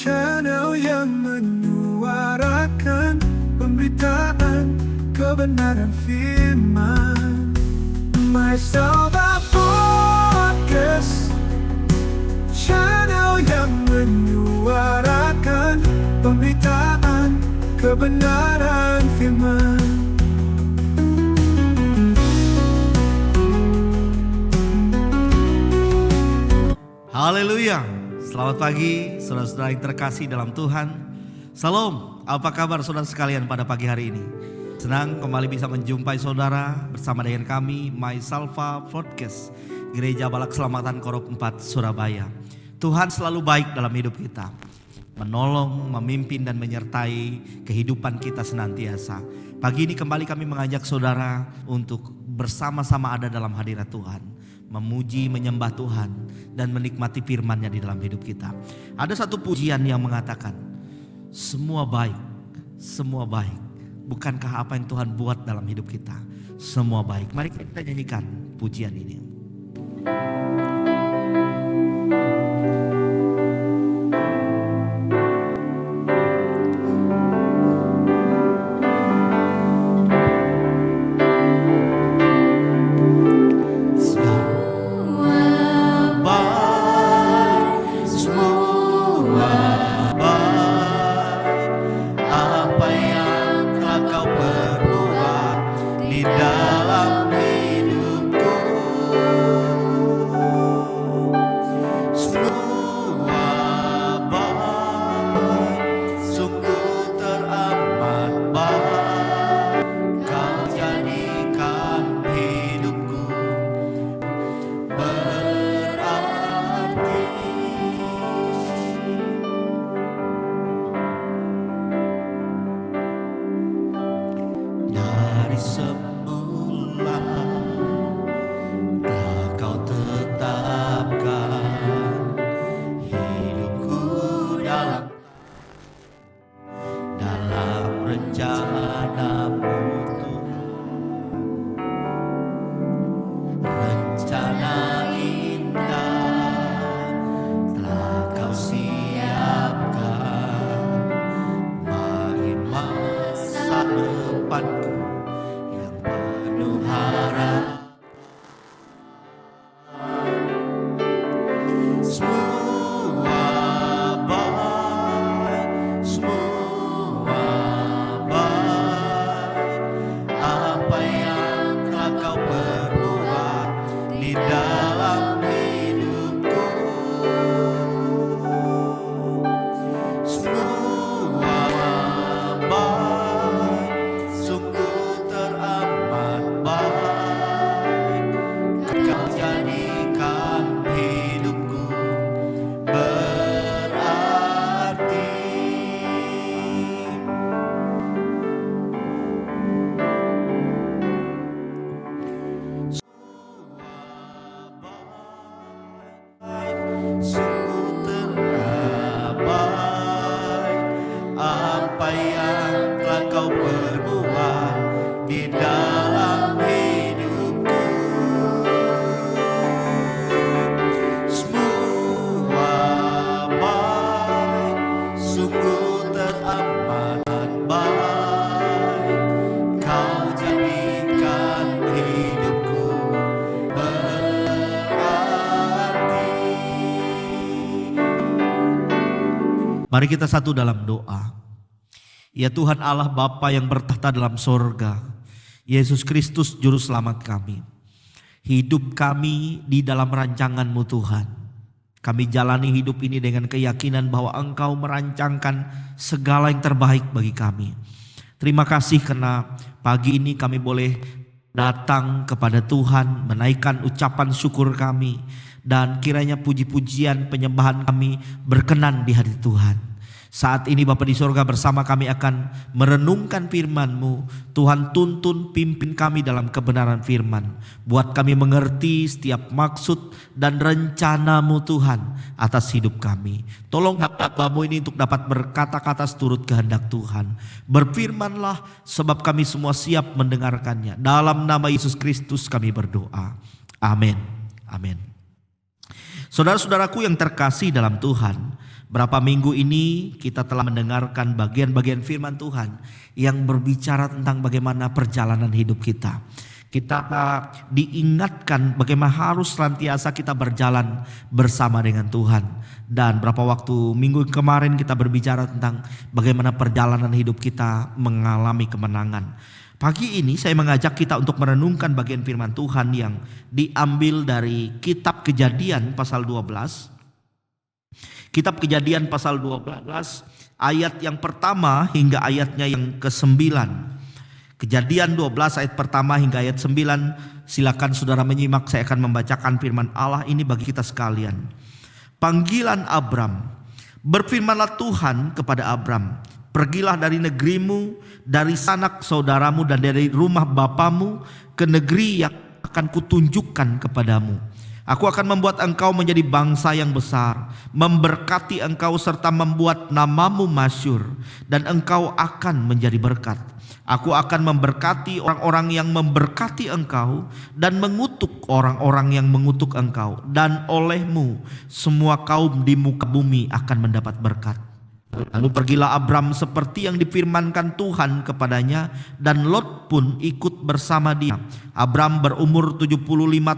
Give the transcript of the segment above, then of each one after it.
channel yang menyuarakan pemberitaan kebenaran firman. My Salva Podcast, channel yang menyuarakan pemberitaan kebenaran firman. Haleluya. Selamat pagi saudara-saudara yang terkasih dalam Tuhan. Salam, apa kabar saudara sekalian pada pagi hari ini? Senang kembali bisa menjumpai saudara bersama dengan kami My Salva Podcast, Gereja Balak Selamatan Korop 4 Surabaya. Tuhan selalu baik dalam hidup kita, menolong, memimpin dan menyertai kehidupan kita senantiasa. Pagi ini kembali kami mengajak saudara untuk bersama-sama ada dalam hadirat Tuhan, memuji, menyembah Tuhan dan menikmati firman-Nya di dalam hidup kita. Ada satu pujian yang mengatakan, semua baik, semua baik. Bukankah apa yang Tuhan buat dalam hidup kita semua baik? Mari kita nyanyikan pujian ini. Mari kita satu dalam doa. Ya Tuhan Allah Bapa yang bertahta dalam sorga, Yesus Kristus Juru Selamat kami. Hidup kami di dalam rancangan-Mu Tuhan. Kami jalani hidup ini dengan keyakinan bahwa Engkau merancangkan segala yang terbaik bagi kami. Terima kasih karena pagi ini kami boleh datang kepada Tuhan, menaikkan ucapan syukur kami. Dan kiranya puji-pujian penyembahan kami berkenan di hati Tuhan. Saat ini Bapa di sorga bersama kami akan merenungkan firman-Mu. Tuhan tuntun pimpin kami dalam kebenaran firman. Buat kami mengerti setiap maksud dan rencana-Mu Tuhan atas hidup kami. Tolong hamba-Mu ini untuk dapat berkata-kata seturut kehendak Tuhan. Berfirmanlah sebab kami semua siap mendengarkannya. Dalam nama Yesus Kristus kami berdoa. Amin. Amin. Saudara-saudaraku yang terkasih dalam Tuhan, Berapa minggu ini kita telah mendengarkan bagian-bagian firman Tuhan yang berbicara tentang bagaimana perjalanan hidup kita. Kita diingatkan bagaimana harus senantiasa kita berjalan bersama dengan Tuhan. Dan berapa waktu minggu kemarin kita berbicara tentang bagaimana perjalanan hidup kita mengalami kemenangan. Pagi ini saya mengajak kita untuk merenungkan bagian firman Tuhan yang diambil dari kitab Kejadian pasal 12. Kitab Kejadian pasal 12 ayat yang pertama hingga ayatnya yang ke-9. Kejadian 12 ayat pertama hingga ayat 9. Silakan saudara menyimak, saya akan membacakan firman Allah ini bagi kita sekalian. Panggilan Abram. Berfirmanlah Tuhan kepada Abram, pergilah dari negerimu, dari sanak saudaramu dan dari rumah bapamu ke negeri yang akan kutunjukkan kepadamu. Aku akan membuat engkau menjadi bangsa yang besar, memberkati engkau serta membuat namamu masyhur, dan engkau akan menjadi berkat. Aku akan memberkati orang-orang yang memberkati engkau dan mengutuk orang-orang yang mengutuk engkau, dan olehmu semua kaum di muka bumi akan mendapat berkat. Lalu pergilah Abram seperti yang difirmankan Tuhan kepadanya, dan Lot pun ikut bersama dia. Abram berumur 75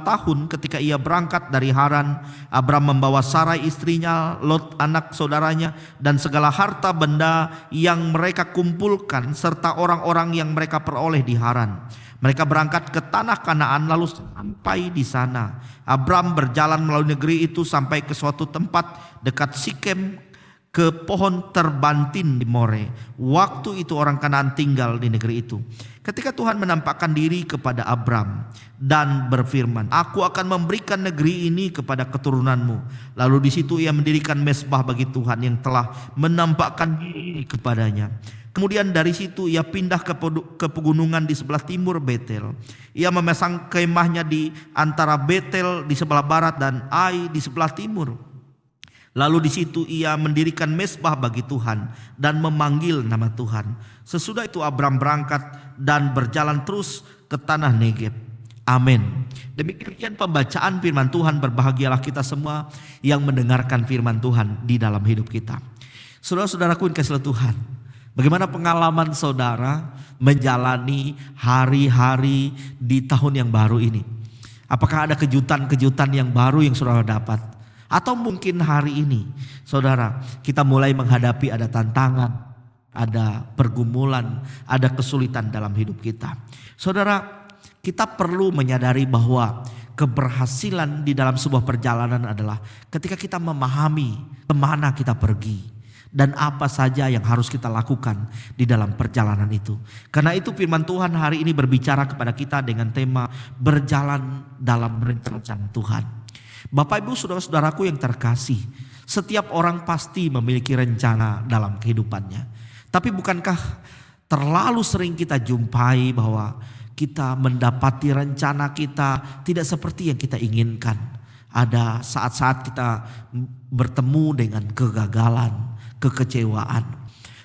tahun ketika ia berangkat dari Haran. Abram membawa Sarai istrinya, Lot anak saudaranya, dan segala harta benda yang mereka kumpulkan serta orang-orang yang mereka peroleh di Haran. Mereka berangkat ke tanah Kanaan lalu sampai di sana. Abram berjalan melalui negeri itu sampai ke suatu tempat dekat Sikem, ke pohon terbantin di More. Waktu itu orang Kanaan tinggal di negeri itu. Ketika Tuhan menampakkan diri kepada Abram dan berfirman, aku akan memberikan negeri ini kepada keturunanmu. Lalu di situ ia mendirikan mezbah bagi Tuhan yang telah menampakkan diri kepadanya. Kemudian dari situ ia pindah ke pegunungan di sebelah timur Betel. Ia memasang kemahnya di antara Betel di sebelah barat dan Ai di sebelah timur. Lalu di situ ia mendirikan mezbah bagi Tuhan dan memanggil nama Tuhan. Sesudah itu Abram berangkat dan berjalan terus ke tanah Negeb. Amin. Demikian pembacaan firman Tuhan. Berbahagialah kita semua yang mendengarkan firman Tuhan di dalam hidup kita. Saudara-saudaraku yang kasih Tuhan, bagaimana pengalaman saudara menjalani hari-hari di tahun yang baru ini? Apakah ada kejutan-kejutan yang baru yang saudara dapat? Atau mungkin hari ini saudara kita mulai menghadapi ada tantangan, ada pergumulan, ada kesulitan dalam hidup kita. Saudara, kita perlu menyadari bahwa keberhasilan di dalam sebuah perjalanan adalah ketika kita memahami kemana kita pergi dan apa saja yang harus kita lakukan di dalam perjalanan itu. Karena itu firman Tuhan hari ini berbicara kepada kita dengan tema berjalan dalam rencana Tuhan. Bapak Ibu saudara-saudaraku yang terkasih, setiap orang pasti memiliki rencana dalam kehidupannya. Tapi bukankah terlalu sering kita jumpai bahwa kita mendapati rencana kita tidak seperti yang kita inginkan. Ada saat-saat kita bertemu dengan kegagalan, kekecewaan.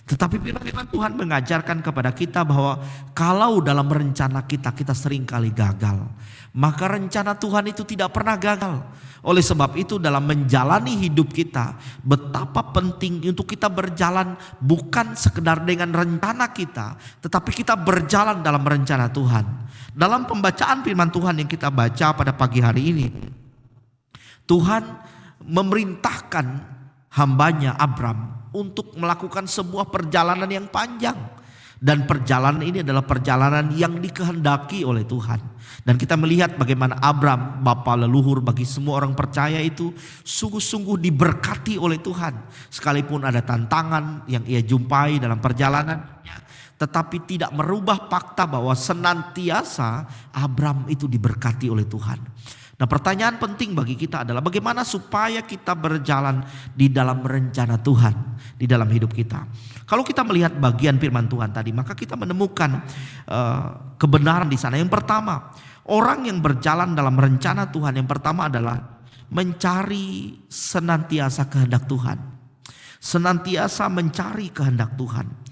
Tetapi firman Tuhan mengajarkan kepada kita bahwa kalau dalam rencana kita seringkali gagal, maka rencana Tuhan itu tidak pernah gagal. Oleh sebab itu dalam menjalani hidup kita, betapa penting untuk kita berjalan bukan sekedar dengan rencana kita, tetapi kita berjalan dalam rencana Tuhan. Dalam pembacaan firman Tuhan yang kita baca pada pagi hari ini, Tuhan memerintahkan hambanya Abram untuk melakukan sebuah perjalanan yang panjang. Dan perjalanan ini adalah perjalanan yang dikehendaki oleh Tuhan. Dan kita melihat bagaimana Abram, bapa leluhur bagi semua orang percaya itu, sungguh-sungguh diberkati oleh Tuhan. Sekalipun ada tantangan yang ia jumpai dalam perjalanannya, tetapi tidak merubah fakta bahwa senantiasa Abram itu diberkati oleh Tuhan. Nah, pertanyaan penting bagi kita adalah bagaimana supaya kita berjalan di dalam rencana Tuhan di dalam hidup kita. Kalau kita melihat bagian firman Tuhan tadi, maka kita menemukan kebenaran di sana. Yang pertama, orang yang berjalan dalam rencana Tuhan yang pertama adalah mencari senantiasa kehendak Tuhan. Senantiasa mencari kehendak Tuhan.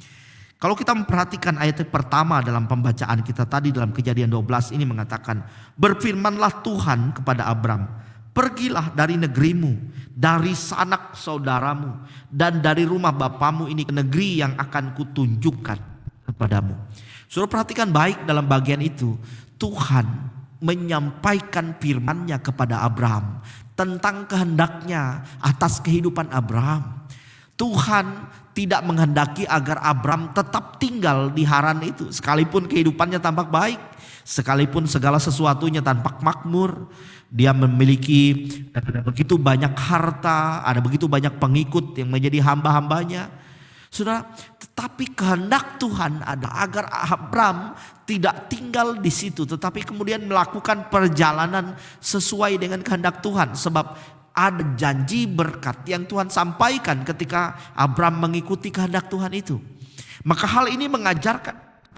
Kalau kita memperhatikan ayat pertama dalam pembacaan kita tadi dalam Kejadian 12 ini mengatakan, berfirmanlah Tuhan kepada Abram, pergilah dari negerimu, dari sanak saudaramu, dan dari rumah bapamu ini ke negeri yang akan kutunjukkan kepadamu. Saudara perhatikan baik dalam bagian itu. Tuhan menyampaikan firman-Nya kepada Abraham tentang kehendaknya atas kehidupan Abraham. Tuhan tidak menghendaki agar Abraham tetap tinggal di Haran itu, sekalipun kehidupannya tampak baik, sekalipun segala sesuatunya tampak makmur. Dia memiliki begitu banyak harta, ada begitu banyak pengikut yang menjadi hamba-hambanya. Saudara, tetapi kehendak Tuhan adalah agar Abraham tidak tinggal di situ, tetapi kemudian melakukan perjalanan sesuai dengan kehendak Tuhan. Sebab ada janji berkat yang Tuhan sampaikan ketika Abraham mengikuti kehendak Tuhan itu. Maka hal ini mengajarkan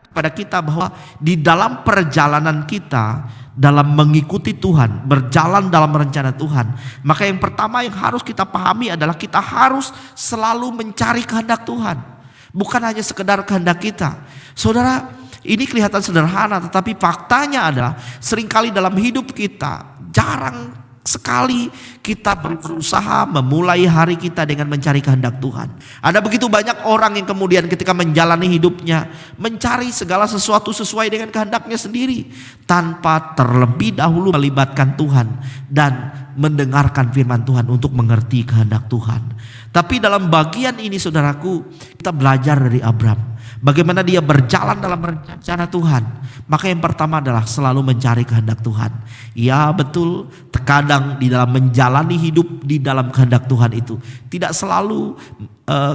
pada kita bahwa di dalam perjalanan kita dalam mengikuti Tuhan, berjalan dalam rencana Tuhan, maka yang pertama yang harus kita pahami adalah kita harus selalu mencari kehendak Tuhan, bukan hanya sekedar kehendak kita. Saudara, ini kelihatan sederhana, tetapi faktanya adalah seringkali dalam hidup kita jarang sekali kita berusaha memulai hari kita dengan mencari kehendak Tuhan. Ada begitu banyak orang yang kemudian ketika menjalani hidupnya mencari segala sesuatu sesuai dengan kehendaknya sendiri, tanpa terlebih dahulu melibatkan Tuhan dan mendengarkan firman Tuhan untuk mengerti kehendak Tuhan. Tapi dalam bagian ini saudaraku, kita belajar dari Abraham, bagaimana dia berjalan dalam rencana Tuhan. Maka yang pertama adalah selalu mencari kehendak Tuhan. Ya betul, terkadang di dalam menjalani hidup di dalam kehendak Tuhan itu tidak selalu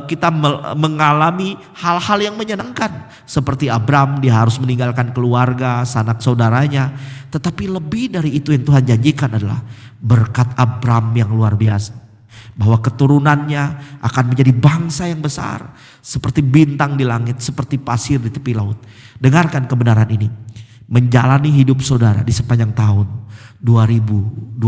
kita mengalami hal-hal yang menyenangkan. Seperti Abraham, dia harus meninggalkan keluarga, sanak saudaranya. Tetapi lebih dari itu yang Tuhan janjikan adalah berkat Abraham yang luar biasa, bahwa keturunannya akan menjadi bangsa yang besar, seperti bintang di langit, seperti pasir di tepi laut. Dengarkan kebenaran ini, menjalani hidup saudara di sepanjang tahun 2026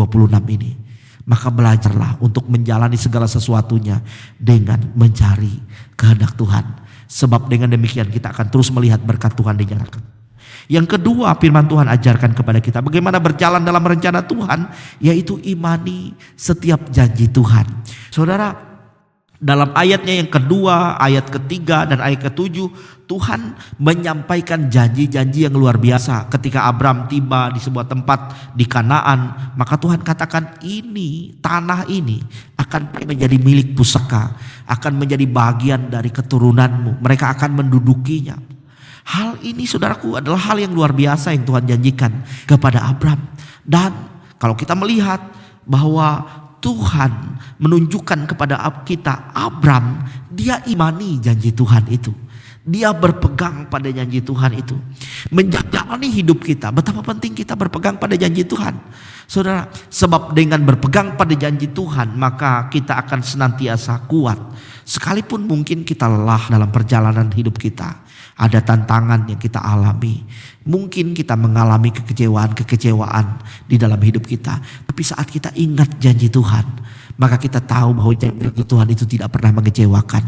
ini, maka belajarlah untuk menjalani segala sesuatunya dengan mencari kehendak Tuhan. Sebab dengan demikian kita akan terus melihat berkat Tuhan dinyatakan. Yang kedua, firman Tuhan ajarkan kepada kita bagaimana berjalan dalam rencana Tuhan, yaitu imani setiap janji Tuhan. Saudara, dalam ayatnya yang kedua, ayat ketiga dan ayat ketujuh, Tuhan menyampaikan janji-janji yang luar biasa. Ketika Abraham tiba di sebuah tempat di Kanaan, maka Tuhan katakan ini, tanah ini akan menjadi milik pusaka, akan menjadi bagian dari keturunanmu, mereka akan mendudukinya. Hal ini saudaraku adalah hal yang luar biasa yang Tuhan janjikan kepada Abraham. Dan kalau kita melihat bahwa Tuhan menunjukkan kepada kita, Abraham dia imani janji Tuhan itu. Dia berpegang pada janji Tuhan itu. Menjalani hidup kita, betapa penting kita berpegang pada janji Tuhan. Saudara, sebab dengan berpegang pada janji Tuhan, maka kita akan senantiasa kuat. Sekalipun mungkin kita lelah dalam perjalanan hidup kita, ada tantangan yang kita alami, mungkin kita mengalami kekecewaan di dalam hidup kita. Tapi saat kita ingat janji Tuhan, maka kita tahu bahwa janji Tuhan itu tidak pernah mengecewakan.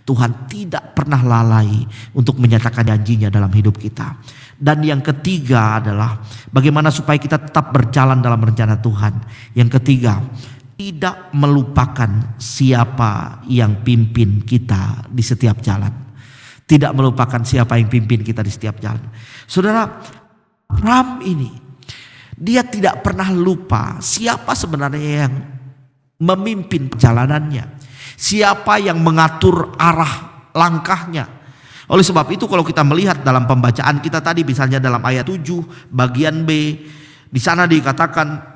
Tuhan tidak pernah lalai untuk menyatakan janjinya dalam hidup kita. Dan yang ketiga adalah bagaimana supaya kita tetap berjalan dalam rencana Tuhan. Yang ketiga, tidak melupakan siapa yang pimpin kita di setiap jalan. Tidak melupakan siapa yang pimpin kita di setiap jalan. Saudara, Abraham ini, dia tidak pernah lupa siapa sebenarnya yang memimpin perjalanannya. Siapa yang mengatur arah langkahnya. Oleh sebab itu kalau kita melihat dalam pembacaan kita tadi, misalnya dalam ayat 7 bagian B, di sana dikatakan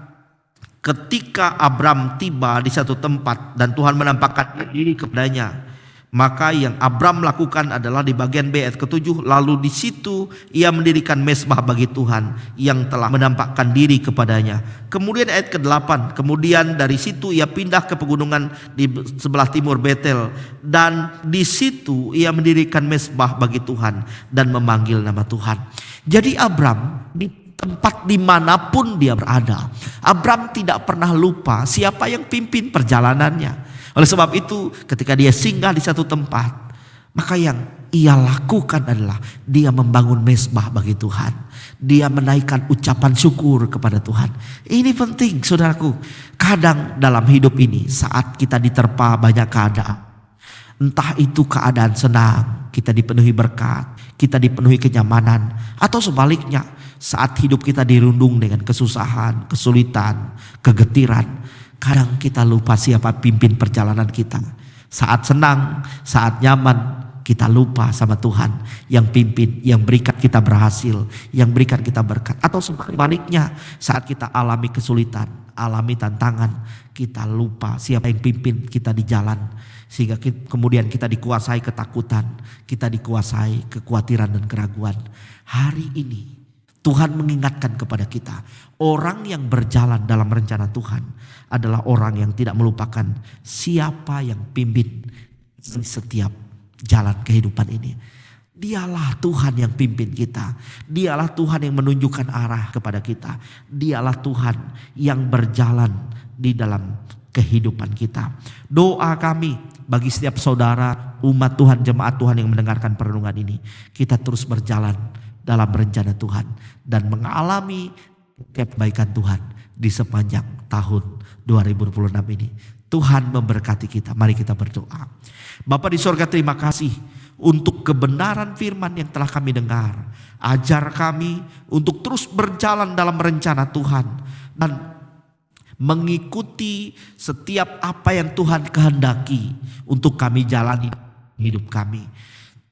ketika Abraham tiba di satu tempat dan Tuhan menampakkan diri kepadanya, maka yang Abraham lakukan adalah di bagian B ayat ke-7, lalu di situ ia mendirikan mezbah bagi Tuhan yang telah menampakkan diri kepadanya. Kemudian ayat ke-8, kemudian dari situ ia pindah ke pegunungan di sebelah timur Betel, dan di situ ia mendirikan mezbah bagi Tuhan dan memanggil nama Tuhan. Jadi Abraham di tempat dimanapun dia berada, Abraham tidak pernah lupa siapa yang pimpin perjalanannya. Oleh sebab itu ketika dia singgah di satu tempat, maka yang ia lakukan adalah dia membangun mezbah bagi Tuhan. Dia menaikkan ucapan syukur kepada Tuhan. Ini penting saudaraku. Kadang dalam hidup ini saat kita diterpa banyak keadaan, entah itu keadaan senang, kita dipenuhi berkat, kita dipenuhi kenyamanan, atau sebaliknya saat hidup kita dirundung dengan kesusahan, kesulitan, kegetiran, kadang kita lupa siapa pimpin perjalanan kita. Saat senang, saat nyaman, kita lupa sama Tuhan yang pimpin, yang berikan kita berhasil, yang berikan kita berkat. Atau sebaliknya saat kita alami kesulitan, alami tantangan, kita lupa siapa yang pimpin kita di jalan. Sehingga kemudian kita dikuasai ketakutan, kita dikuasai kekhawatiran dan keraguan. Hari ini Tuhan mengingatkan kepada kita, orang yang berjalan dalam rencana Tuhan adalah orang yang tidak melupakan siapa yang pimpin di setiap jalan kehidupan ini. Dialah Tuhan yang pimpin kita. Dialah Tuhan yang menunjukkan arah kepada kita. Dialah Tuhan yang berjalan di dalam kehidupan kita. Doa kami bagi setiap saudara, umat Tuhan, jemaat Tuhan yang mendengarkan perenungan ini, kita terus berjalan dalam rencana Tuhan dan mengalami kebaikan Tuhan di sepanjang tahun 2026 ini. Tuhan memberkati kita. Mari kita berdoa. Bapa di sorga, terima kasih untuk kebenaran firman yang telah kami dengar. Ajar kami untuk terus berjalan dalam rencana Tuhan dan mengikuti setiap apa yang Tuhan kehendaki untuk kami jalani hidup kami.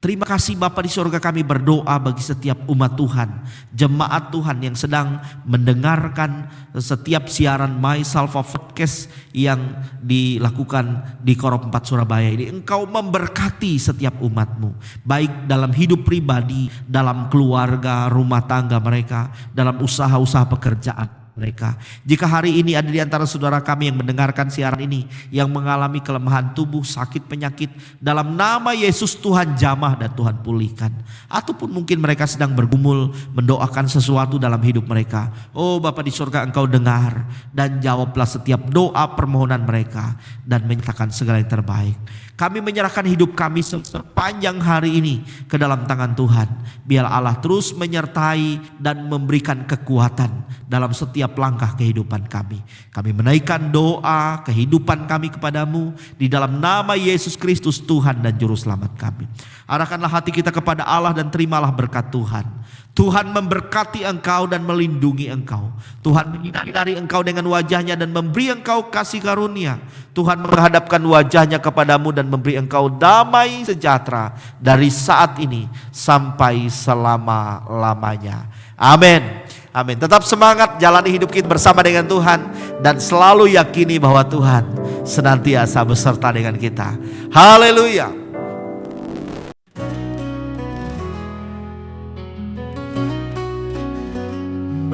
Terima kasih Bapa di sorga, kami berdoa bagi setiap umat Tuhan, jemaat Tuhan yang sedang mendengarkan setiap siaran My Salva Podcast yang dilakukan di Korop 4 Surabaya ini. Engkau memberkati setiap umatmu, baik dalam hidup pribadi, dalam keluarga, rumah tangga mereka, dalam usaha-usaha pekerjaan mereka. Jika hari ini ada di antara saudara kami yang mendengarkan siaran ini yang mengalami kelemahan tubuh, sakit, penyakit, dalam nama Yesus Tuhan jamah dan Tuhan pulihkan. Ataupun mungkin mereka sedang bergumul mendoakan sesuatu dalam hidup mereka. Oh Bapa di surga, Engkau dengar dan jawablah setiap doa permohonan mereka dan menyertakan segala yang terbaik. Kami menyerahkan hidup kami sepanjang hari ini ke dalam tangan Tuhan. Biar Allah terus menyertai dan memberikan kekuatan dalam setiap langkah kehidupan kami. Kami menaikkan doa kehidupan kami kepadamu di dalam nama Yesus Kristus Tuhan dan Juru Selamat kami. Arahkanlah hati kita kepada Allah dan terimalah berkat Tuhan. Tuhan memberkati engkau dan melindungi engkau. Tuhan menyinari engkau dengan wajahnya dan memberi engkau kasih karunia. Tuhan menghadapkan wajahnya kepadamu dan memberi engkau damai sejahtera dari saat ini sampai selama-lamanya. Amin. Amin. Tetap semangat jalani hidup kita bersama dengan Tuhan dan selalu yakini bahwa Tuhan senantiasa beserta dengan kita. Haleluya.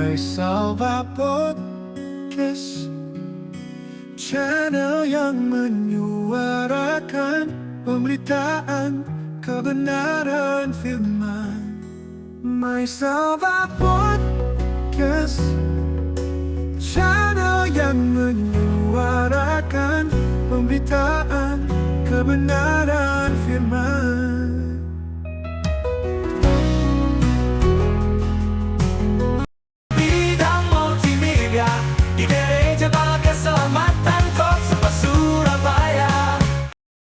My Salva Podcast, channel yang menyuarakan pemberitaan kebenaran firman. My Salva Podcast, channel yang menyuarakan pemberitaan kebenaran firman.